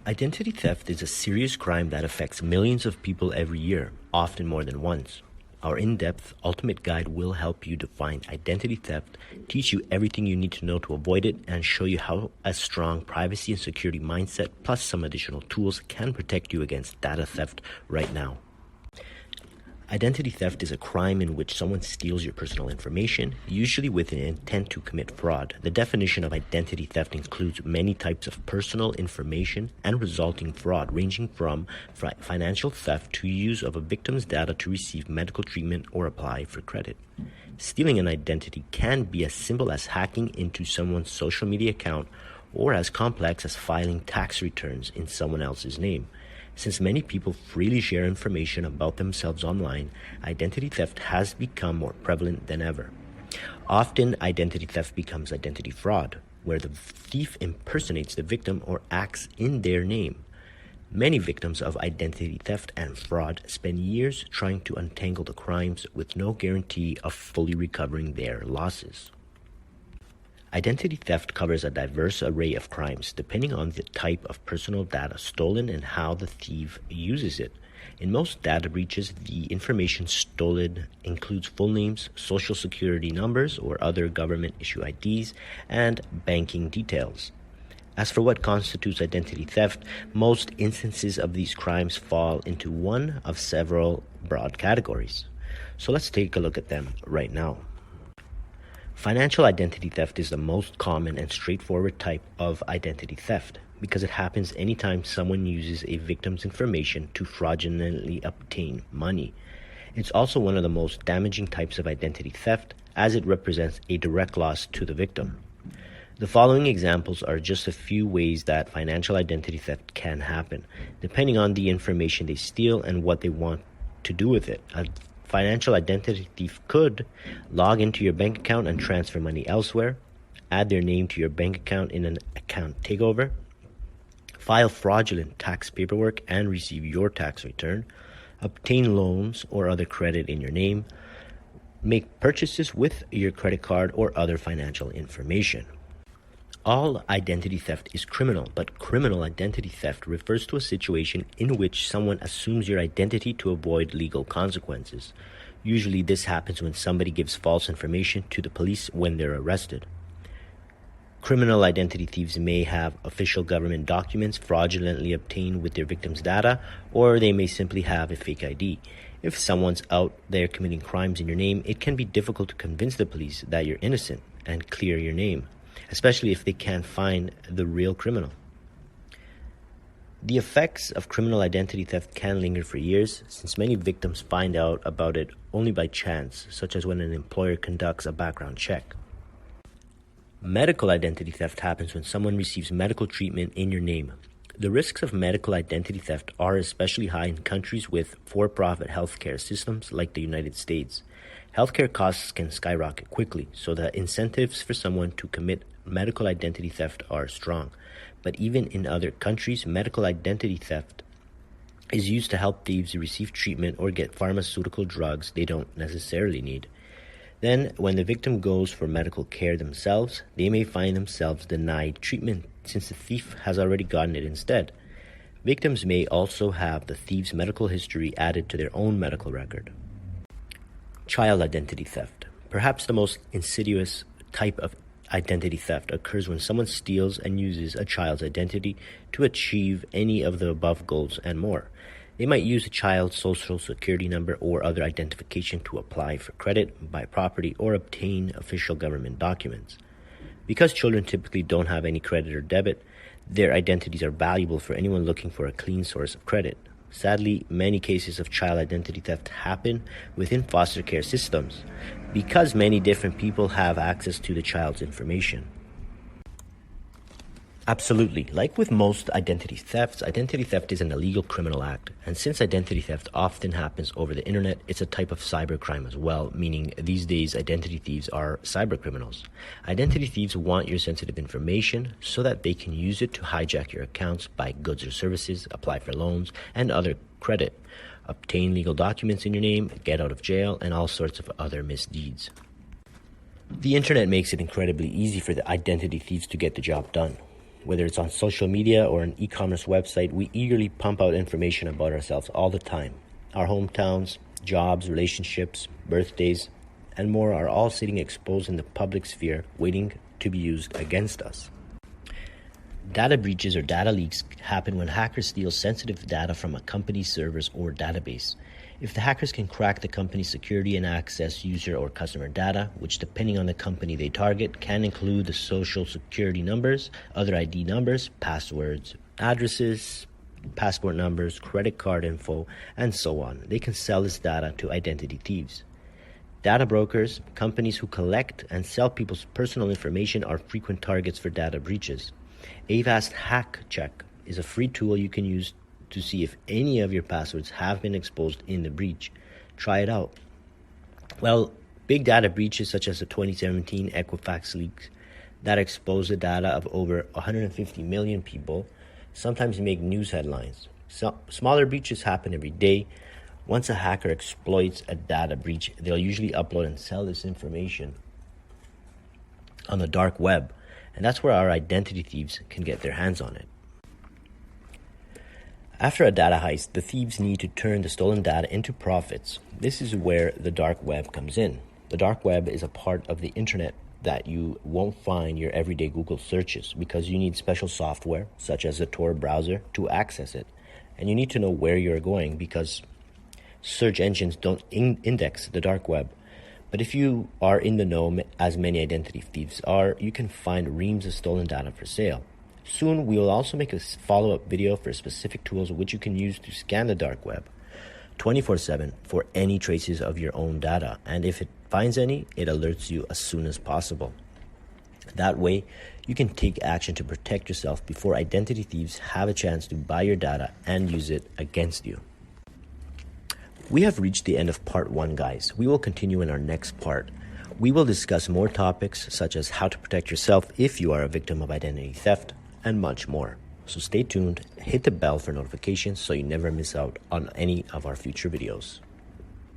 Identity theft is a serious crime that affects millions of people every year, often more than once. Our in-depth Ultimate Guide will help you define identity theft, teach you everything you need to know to avoid it, and show you how a strong privacy and security mindset plus some additional tools can protect you against data theft right now. Identity theft is a crime in which someone steals your personal information, usually with an intent to commit fraud. The definition of identity theft includes many types of personal information and resulting fraud, ranging from financial theft to use of a victim's data to receive medical treatment or apply for credit. Stealing an identity can be as simple as hacking into someone's social media account or as complex as filing tax returns in someone else's name. Since many people freely share information about themselves online, identity theft has become more prevalent than ever. Often, identity theft becomes identity fraud, where the thief impersonates the victim or acts in their name. Many victims of identity theft and fraud spend years trying to untangle the crimes with no guarantee of fully recovering their losses. Identity theft covers a diverse array of crimes, depending on the type of personal data stolen and how the thief uses it. In most data breaches, the information stolen includes full names, social security numbers or other government-issue IDs, and banking details. As for what constitutes identity theft, most instances of these crimes fall into one of several broad categories. So let's take a look at them right now. Financial identity theft is the most common and straightforward type of identity theft because it happens anytime someone uses a victim's information to fraudulently obtain money. It's also one of the most damaging types of identity theft as it represents a direct loss to the victim. The following examples are just a few ways that financial identity theft can happen, depending on the information they steal and what they want to do with it. A financial identity thief could log into your bank account and transfer money elsewhere, add their name to your bank account in an account takeover, file fraudulent tax paperwork and receive your tax return, obtain loans or other credit in your name, make purchases with your credit card or other financial information. All identity theft is criminal, but criminal identity theft refers to a situation in which someone assumes your identity to avoid legal consequences. Usually this happens when somebody gives false information to the police when they're arrested. Criminal identity thieves may have official government documents fraudulently obtained with their victim's data, or they may simply have a fake ID. If someone's out there committing crimes in your name, it can be difficult to convince the police that you're innocent and clear your name, especially if they can't find the real criminal. The effects of criminal identity theft can linger for years, since many victims find out about it only by chance, such as when an employer conducts a background check. Medical identity theft happens when someone receives medical treatment in your name. The risks of medical identity theft are especially high in countries with for-profit healthcare systems like the United States. Healthcare costs can skyrocket quickly, so the incentives for someone to commit medical identity theft are strong. But even in other countries, medical identity theft is used to help thieves receive treatment or get pharmaceutical drugs they don't necessarily need. Then, when the victim goes for medical care themselves, they may find themselves denied treatment since the thief has already gotten it instead. Victims may also have the thief's medical history added to their own medical record. Child identity theft. Perhaps the most insidious type of identity theft occurs when someone steals and uses a child's identity to achieve any of the above goals and more. They might use a child's social security number or other identification to apply for credit, buy property, or obtain official government documents. Because children typically don't have any credit or debit, their identities are valuable for anyone looking for a clean source of credit. Sadly, many cases of child identity theft happen within foster care systems because many different people have access to the child's information. Absolutely. Like with most identity theft is an illegal criminal act. And since identity theft often happens over the internet, it's a type of cybercrime as well, meaning these days identity thieves are cybercriminals. Identity thieves want your sensitive information so that they can use it to hijack your accounts, buy goods or services, apply for loans, and other credit, obtain legal documents in your name, get out of jail, and all sorts of other misdeeds. The internet makes it incredibly easy for the identity thieves to get the job done. Whether it's on social media or an e-commerce website, we eagerly pump out information about ourselves all the time. Our hometowns, jobs, relationships, birthdays, and more are all sitting exposed in the public sphere, waiting to be used against us. Data breaches or data leaks happen when hackers steal sensitive data from a company's servers or database. If the hackers can crack the company's security and access user or customer data, which depending on the company they target, can include the social security numbers, other ID numbers, passwords, addresses, passport numbers, credit card info, and so on, they can sell this data to identity thieves. Data brokers, companies who collect and sell people's personal information, are frequent targets for data breaches. Avast Hack Check is a free tool you can use to see if any of your passwords have been exposed in the breach. Try it out. Well, big data breaches such as the 2017 Equifax leak that exposed the data of over 150 million people sometimes make news headlines. Smaller breaches happen every day. Once a hacker exploits a data breach, they'll usually upload and sell this information on the dark web, and that's where our identity thieves can get their hands on it. After a data heist, the thieves need to turn the stolen data into profits. This is where the dark web comes in. The dark web is a part of the internet that you won't find your everyday Google searches because you need special software, such as the Tor browser, to access it. And you need to know where you're going because search engines don't index the dark web. But if you are in the know, as many identity thieves are, you can find reams of stolen data for sale. Soon, we will also make a follow-up video for specific tools which you can use to scan the dark web 24/7 for any traces of your own data. And if it finds any, it alerts you as soon as possible. That way, you can take action to protect yourself before identity thieves have a chance to buy your data and use it against you. We have reached the end of part 1, guys. We will continue in our next part. We will discuss more topics such as how to protect yourself if you are a victim of identity theft, and much more. So stay tuned, hit the bell for notifications so you never miss out on any of our future videos.